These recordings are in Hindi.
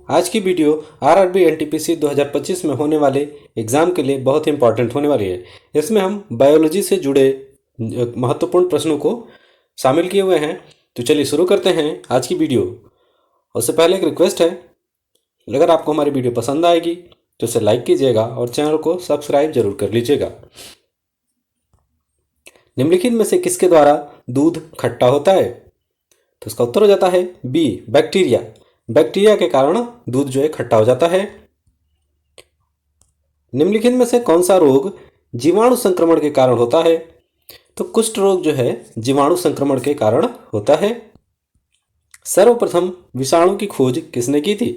आज की वीडियो आरआरबी एनटीपीसी 2025 में होने वाले एग्ज़ाम के लिए बहुत ही इंपॉर्टेंट होने वाली है। इसमें हम बायोलॉजी से जुड़े महत्वपूर्ण प्रश्नों को शामिल किए हुए हैं। तो चलिए शुरू करते हैं आज की वीडियो। उससे पहले एक रिक्वेस्ट है, अगर आपको हमारी वीडियो पसंद आएगी तो इसे लाइक कीजिएगा और चैनल को सब्सक्राइब जरूर कर लीजिएगा। निम्नलिखित में से किसके द्वारा दूध खट्टा होता है? तो इसका उत्तर हो जाता है बी, बैक्टीरिया। बैक्टीरिया के कारण दूध जो है खट्टा हो जाता है। निम्नलिखित में से कौन सा रोग जीवाणु संक्रमण के कारण होता है? तो कुष्ठ रोग जो है जीवाणु संक्रमण के कारण होता है। सर्वप्रथम विषाणु की खोज किसने की थी?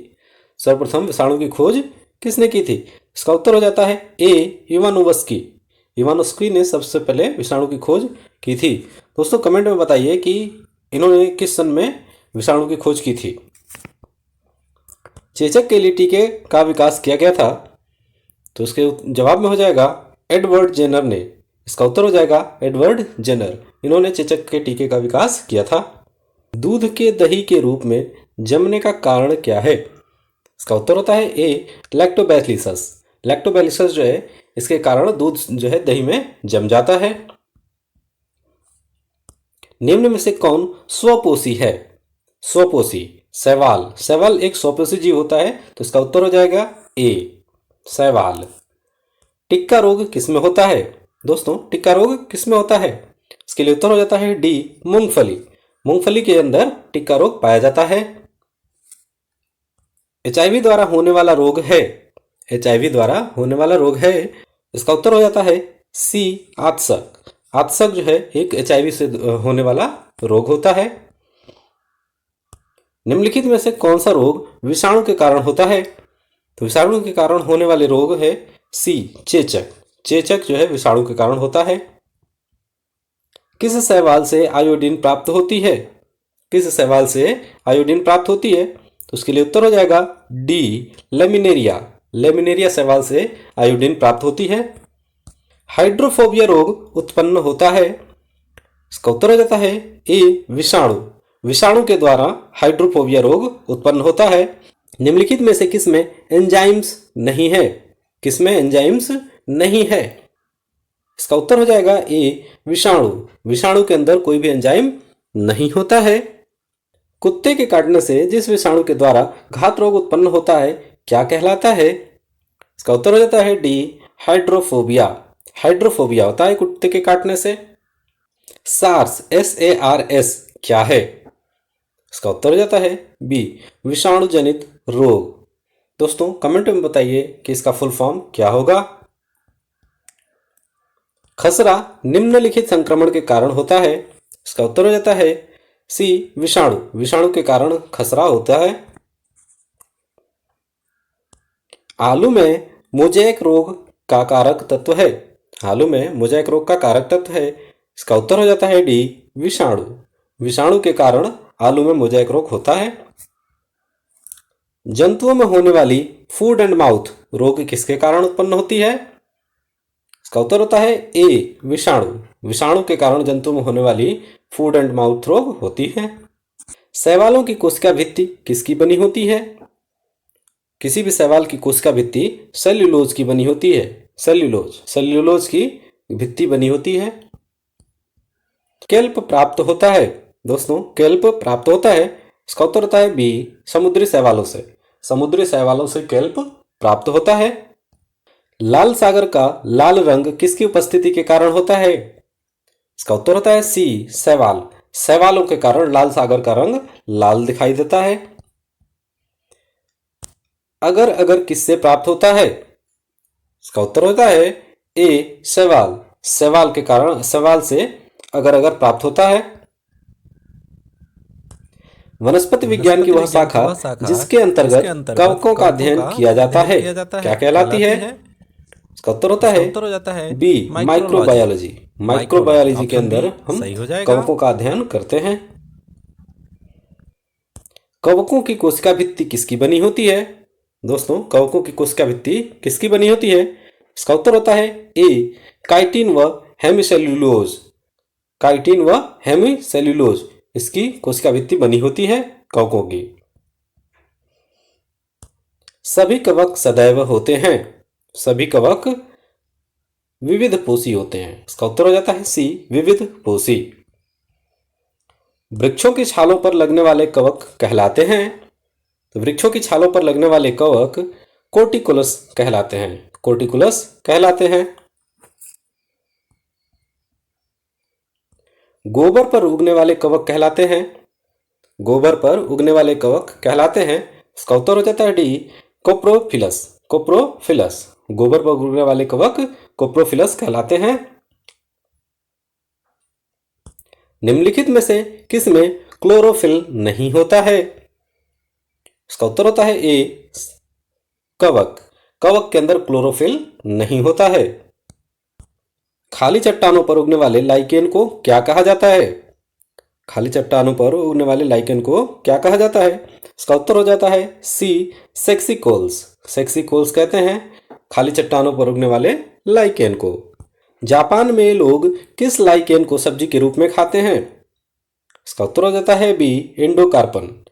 सर्वप्रथम विषाणु की खोज किसने की थी? इसका उत्तर हो जाता है ए, इवानोव्स्की। इवानोव्स्की ने सबसे पहले विषाणु की खोज की थी। दोस्तों कमेंट में बताइए कि इन्होंने किस सन में विषाणु की खोज की थी। चेचक के लिए टीके का विकास किया गया था? तो इसके जवाब में हो जाएगा एडवर्ड जेनर ने। इसका उत्तर हो जाएगा एडवर्ड जेनर। इन्होंने चेचक के टीके का विकास किया था। दूध के दही के रूप में जमने का कारण क्या है? इसका उत्तर होता है ए, लैक्टोबैसिलस। लैक्टोबैसिलस जो है इसके कारण दूध जो है दही में जम जाता है। निम्न में से कौन स्वपोषी है? स्वपोषी शैवाल। शैवाल एक स्वपोषी जीव होता है, तो इसका उत्तर हो जाएगा ए, शैवाल। टिक्का रोग किसमें होता है? दोस्तों टिक्का रोग किसमें होता है? इसके लिए उत्तर हो जाता है डी, मूंगफली। मूंगफली के अंदर टिक्का रोग पाया जाता है। एचआईवी द्वारा होने वाला रोग है? एचआईवी द्वारा होने वाला रोग है, इसका उत्तर हो जाता है सी, आत्सक। आत्सक जो है एक एचआईवी से होने वाला रोग होता है। निम्नलिखित में से कौन सा रोग विषाणु के कारण होता है? तो विषाणु के कारण होने वाले रोग है सी, चेचक। चेचक जो है विषाणु के कारण होता है। किस शैवाल से आयोडीन प्राप्त होती है? किस शैवाल से आयोडीन प्राप्त होती है? तो उसके लिए उत्तर हो जाएगा डी, लेमिनेरिया। लेमिनेरिया शैवाल से आयोडीन प्राप्त होती है। हाइड्रोफोबिया रोग उत्पन्न होता है? इसका उत्तर हो जाता है ए, विषाणु। विषाणु के द्वारा हाइड्रोफोबिया रोग उत्पन्न होता है। निम्नलिखित में से किसमें एंजाइम्स नहीं है? किसमें एंजाइम्स नहीं है? इसका उत्तर हो जाएगा ए, विषाणु। विषाणु के अंदर कोई भी एंजाइम नहीं होता है। कुत्ते के काटने से जिस विषाणु के द्वारा घात रोग उत्पन्न होता है क्या कहलाता है? इसका उत्तर हो जाता है डी, हाइड्रोफोबिया। हाइड्रोफोबिया होता है कुत्ते के काटने से। सार्स, SARS क्या है? इसका उत्तर हो जाता है बी, विषाणु जनित रोग। दोस्तों कमेंट में बताइए कि इसका फुल फॉर्म क्या होगा। खसरा निम्नलिखित संक्रमण के कारण होता है? इसका उत्तर हो जाता है सी, विषाणु। विषाणु के कारण खसरा होता है। आलू में मोज़ेक रोग का कारक तत्व है? आलू में मोज़ेक रोग का कारक तत्व है, इसका उत्तर हो जाता है डी, विषाणु। विषाणु के कारण आलू में मोज़ेक रोग होता है। जंतुओं में होने वाली फूड एंड माउथ रोग किसके कारण उत्पन्न होती है? इसका उत्तर होता है ए, विषाणु। विषाणु के कारण जंतुओं में होने वाली फूड एंड माउथ रोग होती है। शैवालों की कोशिका भित्ति किसकी बनी होती है? किसी भी शैवाल की कोशिका भित्ति सेल्यूलोज की बनी होती है। सेल्यूलोज की भित्ति बनी होती है। केल्प प्राप्त होता है? दोस्तों केल्प प्राप्त होता है, इसका उत्तर होता है बी, समुद्री शैवालों से। समुद्री शैवालों से केल्प प्राप्त होता है। लाल सागर का लाल रंग किसकी उपस्थिति के कारण होता है? इसका उत्तर होता है सी, शैवाल। शैवालों के कारण लाल सागर का रंग लाल दिखाई देता है। अगर अगर किससे प्राप्त होता है? इसका उत्तर होता है ए, शैवाल। शैवाल के कारण, शैवाल से अगर अगर प्राप्त होता है। वनस्पति विज्ञान की वह शाखा जिसके अंतर्गत कवकों का अध्ययन किया जाता है क्या कहलाती है? इसका उत्तर होता है बी, माइक्रोबायोलॉजी। माइक्रोबायोलॉजी के अंदर हम कवकों का अध्ययन करते हैं। कवकों की कोशिका भित्ति किसकी बनी होती है? दोस्तों कवकों की कोशिका भित्ति किसकी बनी होती है? इसका उत्तर होता है ए, काइटिन व हेमिसेल्यूलोज। काइटिन व हेमिसेल्यूलोज इसकी कोशिका भित्ति बनी होती है कवकों की। सभी कवक सदैव होते हैं। सभी कवक विविध पोषी होते हैं। इसका उत्तर हो जाता है सी, विविध पोषी। वृक्षों की छालों पर लगने वाले कवक कहलाते हैं। तो वृक्षों की छालों पर लगने वाले कवक कोर्टिकुलस कहलाते हैं। कोर्टिकुलस कहलाते हैं। गोबर पर उगने वाले कवक कहलाते हैं। गोबर पर उगने वाले कवक कहलाते हैं। इसका उत्तर हो जाता है डी, कोप्रोफिलस। कोप्रोफिलस, गोबर पर उगने वाले कवक कोप्रोफिलस कहलाते हैं। निम्नलिखित में से किस में क्लोरोफिल नहीं होता है? इसका उत्तर होता है ए, कवक। कवक के अंदर क्लोरोफिल नहीं होता है। खाली चट्टानों पर उगने वाले लाइकेन को क्या कहा जाता है? खाली चट्टानों पर उगने वाले लाइकेन को क्या कहा जाता है? इसका उत्तर हो जाता है सी, सेक्सिकोल्स। सेक्सिकोल्स कहते हैं खाली चट्टानों पर उगने वाले लाइकेन को। जापान में लोग किस लाइकेन को सब्जी के रूप में खाते हैं? इसका उत्तर हो जाता है बी, इंडोकार्पन।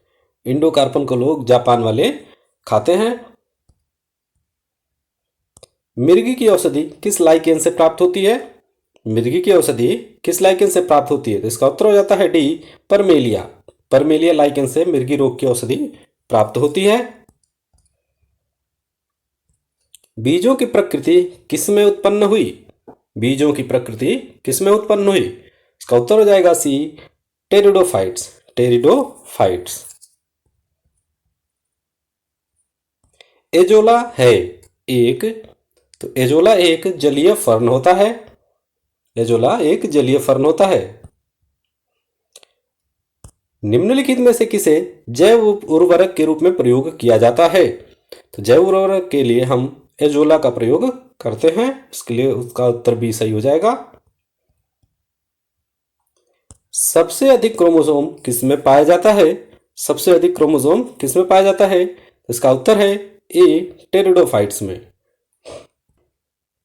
इंडोकार्पन को लोग जापान वाले खाते हैं। मिर्गी की औषधि किस लाइकेन से प्राप्त होती है? मिर्गी की औषधि किस लाइकेन से प्राप्त होती है? तो इसका उत्तर हो जाता है डी, परमेलिया। परमेलिया लाइकेन से मिर्गी रोग की औषधि प्राप्त होती है। बीजों की प्रकृति किस में उत्पन्न हुई? बीजों की प्रकृति किस में उत्पन्न हुई? इसका उत्तर हो जाएगा सी, टेरिडोफाइट्स। टेरिडोफाइट्स। एजोला है एक, तो एजोला एक जलीय फर्न होता है। एजोला एक जलीय फर्न होता है। निम्नलिखित में से किसे जैव उर्वरक के रूप में प्रयोग किया जाता है? तो जैव उर्वरक के लिए हम एजोला का प्रयोग करते हैं। इसके लिए उसका उत्तर भी सही हो जाएगा। सबसे अधिक क्रोमोसोम किसमें पाया जाता है? सबसे अधिक क्रोमोसोम किसमें पाया जाता है? इसका उत्तर है ए, टेरिडोफाइट्स में।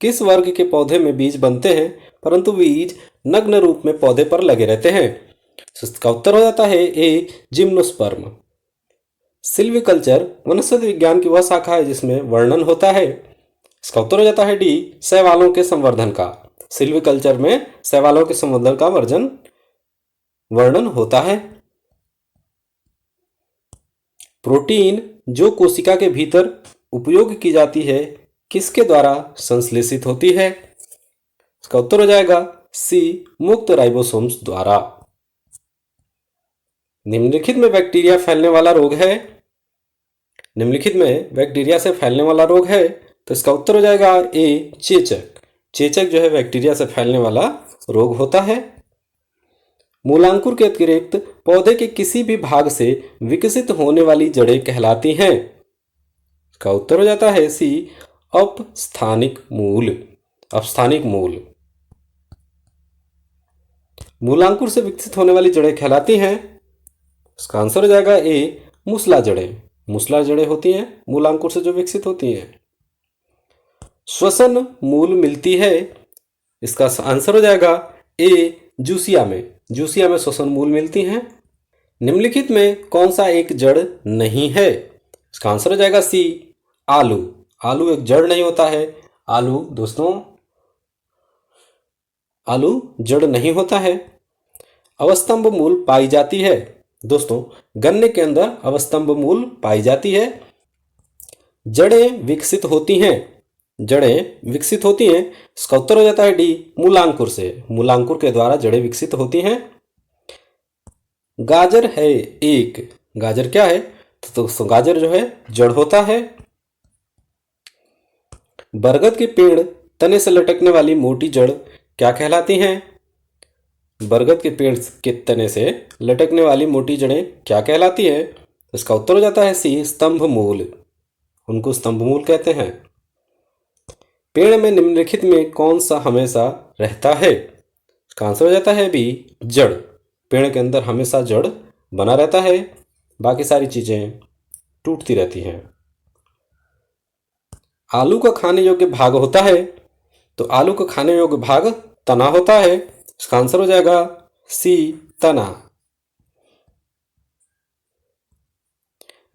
किस वर्ग के पौधे में बीज बनते हैं परंतु बीज नग्न रूप में पौधे पर लगे रहते हैं? इसका उत्तर हो जाता है ए, जिम्नोस्पर्म। सिल्वीकल्चर वनस्पति विज्ञान की वह शाखा है जिसमें वर्णन होता है। इसका उत्तर हो जाता है डी, शैवालों के संवर्धन का। सिल्वीकल्चर में शैवालों के संवर्धन का वर्णन होता है। प्रोटीन जो कोशिका के भीतर उपयोग की जाती है किसके द्वारा संश्लेषित होती है? इसका उत्तर हो जाएगा सी, मुक्त राइबोसोम्स द्वारा। निम्नलिखित में बैक्टीरिया फैलने वाला रोग है। निम्नलिखित में बैक्टीरिया से फैलने वाला रोग है, तो इसका उत्तर हो जाएगा ए, चेचक। चेचक जो है बैक्टीरिया से फैलने वाला रोग होता है। मूलांकुर के अतिरिक्त पौधे के किसी भी भाग से विकसित होने वाली जड़ें कहलाती हैं? इसका उत्तर हो जाता है सी, अपस्थानिक मूल। अपस्थानिक मूल। मूलांकुर से विकसित होने वाली जड़ें कहलाती हैं। इसका आंसर हो जाएगा ए, मूसला जड़ें। मूसला जड़ें होती हैं मूलांकुर से जो विकसित होती हैं। श्वसन मूल मिलती है। इसका आंसर हो जाएगा ए, जूसिया में। जूसिया में श्वसन मूल मिलती हैं। निम्नलिखित में कौन सा एक जड़ नहीं है? इसका आंसर हो जाएगा सी, आलू। आलू एक जड़ नहीं होता है। आलू दोस्तों, आलू जड़ नहीं होता है। अवस्तंभ मूल पाई जाती है। दोस्तों, गन्ने के अंदर अवस्तंभ मूल पाई जाती है। जड़ें विकसित होती हैं। जड़ें विकसित होती हैं। इसका उत्तर हो जाता है डी, मूलांकुर से। मूलांकुर के द्वारा जड़ें विकसित होती हैं। गाजर है एक। गाजर क्या है? तो दोस्तों गाजर जो है जड़ होता है। बरगद के पेड़ तने से लटकने वाली मोटी जड़ क्या कहलाती हैं? बरगद के पेड़ के तने से लटकने वाली मोटी जड़ें क्या कहलाती हैं? इसका उत्तर हो जाता है सी, स्तंभ मूल। उनको स्तंभ मूल कहते हैं। पेड़ में निम्नलिखित में कौन सा हमेशा रहता है? इसका आंसर हो जाता है बी, जड़। पेड़ के अंदर हमेशा जड़ बना रहता है, बाकी सारी चीजें टूटती रहती हैं। आलू का खाने योग्य भाग होता है, तो आलू का खाने योग्य भाग तना होता है। इसका आंसर हो जाएगा सी, तना।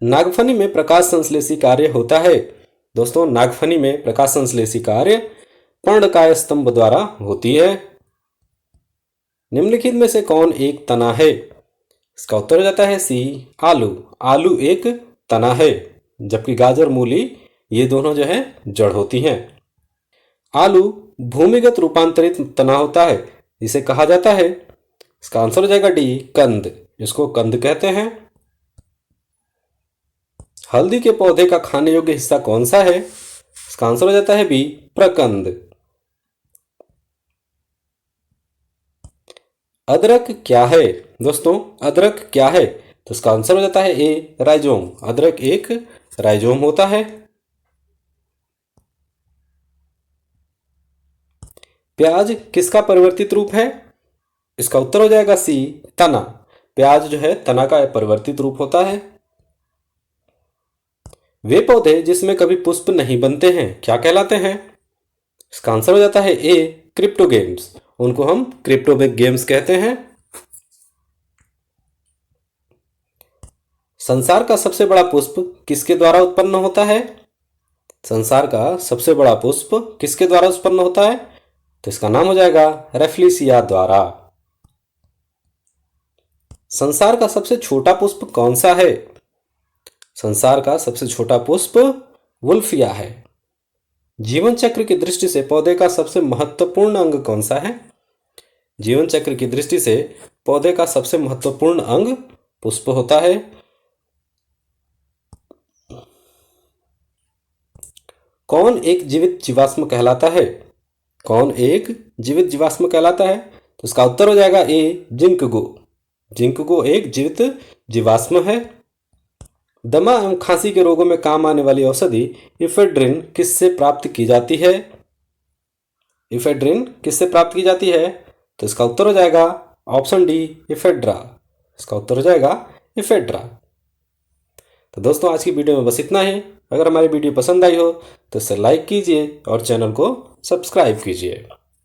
नागफनी में प्रकाश संश्लेषी कार्य होता है। दोस्तों, नागफनी में प्रकाश संश्लेषी कार्य पर्णकाय स्तंभ द्वारा होती है। निम्नलिखित में से कौन एक तना है? इसका उत्तर हो जाता है सी, आलू। आलू एक तना है, जबकि गाजर, मूली ये दोनों जो है जड़ होती हैं। आलू भूमिगत रूपांतरित तना होता है, जिसे कहा जाता है, इसका आंसर हो जाएगा डी, कंद। इसको कंद कहते हैं। हल्दी के पौधे का खाने योग्य हिस्सा कौन सा है? इसका आंसर हो जाता है बी, प्रकंद। अदरक क्या है? दोस्तों, अदरक क्या है? तो इसका आंसर हो जाता है ए, राइजोम। अदरक एक राइजोम होता है। प्याज किसका परिवर्तित रूप है? इसका उत्तर हो जाएगा सी, तना। प्याज जो है तना का परिवर्तित रूप होता है। वे पौधे जिसमें कभी पुष्प नहीं बनते हैं क्या कहलाते हैं? इसका आंसर हो जाता है ए, क्रिप्टोगेम्स। उनको हम क्रिप्टोगेम्स कहते हैं। संसार का सबसे बड़ा पुष्प किसके द्वारा उत्पन्न होता है? संसार का सबसे बड़ा पुष्प किसके द्वारा उत्पन्न होता है? तो इसका नाम हो जाएगा रेफ्लिसिया द्वारा। संसार का सबसे छोटा पुष्प कौन सा है? संसार का सबसे छोटा पुष्प वुल्फिया है। जीवन चक्र की दृष्टि से पौधे का सबसे महत्वपूर्ण अंग कौन सा है? जीवन चक्र की दृष्टि से पौधे का सबसे महत्वपूर्ण अंग पुष्प होता है। कौन एक जीवित जीवाश्म कहलाता है? कौन एक जीवित जीवाश्म कहलाता है? तो इसका उत्तर हो जाएगा ए, जिंकगो। जिंकगो एक जीवित जीवाश्म है। दमा एवं खांसी के रोगों में काम आने वाली औषधि इफेड्रिन किससे प्राप्त की जाती है? इफेड्रिन किससे प्राप्त की जाती है? तो इसका उत्तर हो जाएगा ऑप्शन डी, इफेड्रा। इसका उत्तर हो जाएगा इफेड्रा। तो दोस्तों, आज की वीडियो में बस इतना ही। अगर हमारी वीडियो पसंद आई हो तो इसे लाइक कीजिए और चैनल को सब्सक्राइब कीजिए।